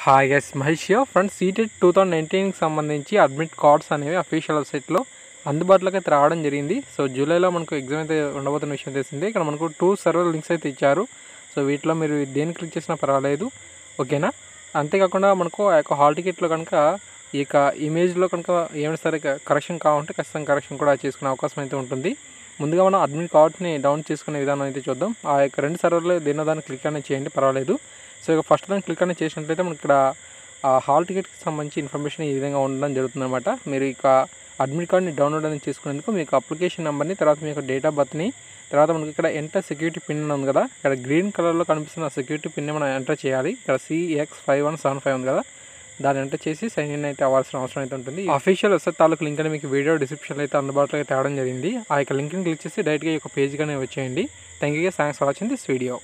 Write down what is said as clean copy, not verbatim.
Hi guys, Mahesh here. Friends, CTET 2019కి సంబంధించి admit cards అనేవి అఫీషియల్ వెబ్సైట్లో అందుబాటులోకి అయితే రావడం జరిగింది. సో జూలైలో మనకు ఎగ్జామ్ అయితే ఉండబోతున్న విషయం తెలిసిందే. ఇక్కడ మనకు 2 సర్వర్ లింక్స్ అయితే ఇచ్చారు. సో వీటిలో మీరు దేన్ని క్లిక్ చేసినా పర్వాలేదు, ఓకేనా. అంతేకాకుండా మనకు ఆ యొక్క హాల్ టికెట్లో కనుక ఈ యొక్క ఇమేజ్లో కనుక ఏమైనా సరే కరెక్షన్ కావాలంటే ఖచ్చితంగా కరెక్షన్ కూడా చేసుకునే అవకాశం అయితే ఉంటుంది. ముందుగా మనం అడ్మిట్ కార్డ్ని డౌన్ చేసుకునే విధానం అయితే చూద్దాం. ఆ యొక్క 2 సర్వర్లో దేన్నో దాన్ని క్లిక్ అనేది చేయండి, పర్వాలేదు. సో ఇక ఫస్ట్ దాన్ని క్లిక్ అనేది చేసినట్లయితే మనకి ఇక్కడ హాల్ టికెట్కి సంబంధించి ఇన్ఫర్మేషన్ ఈ విధంగా ఉండడం జరుగుతుందన్నమాట. మీరు ఇక అడ్మిట్ కార్డ్ని డౌన్లోడ్ అనేది చేసుకునేందుకు మీకు అప్లికేషన్ నెంబర్ని, తర్వాత మీ యొక్క డేట్ ఆఫ్ బర్త్ని, తర్వాత మనకి ఇక్కడ ఎంటర్ సెక్యూరిటీ పిన్ ఉంది కదా, ఇక్కడ గ్రీన్ కలర్లో కనిపిస్తున్న సెక్యూరిటీ పిన్ని మనం ఎంటర్ చేయాలి. ఇక్కడ CX5175 ఉంది కదా, దాన్ని ఎంటర్ చేసి సైన్ ఇన్ అయితే అవ్వాల్సిన అవసరం అయితే ఉంటుంది. అఫీషియల్ వెబ్సైట్ తాలూకు లింక్ అని మీకు వీడియో డిస్క్రిప్షన్లో అయితే అందుబాటులో అయితే తేవడం జరిగింది. ఆ యొక్క లింక్ని క్లిక్ చేసి డైరెక్ట్గా ఈ యొక్క పేజ్గానే వచ్చేయండి. Thank you, thanks for watching this video.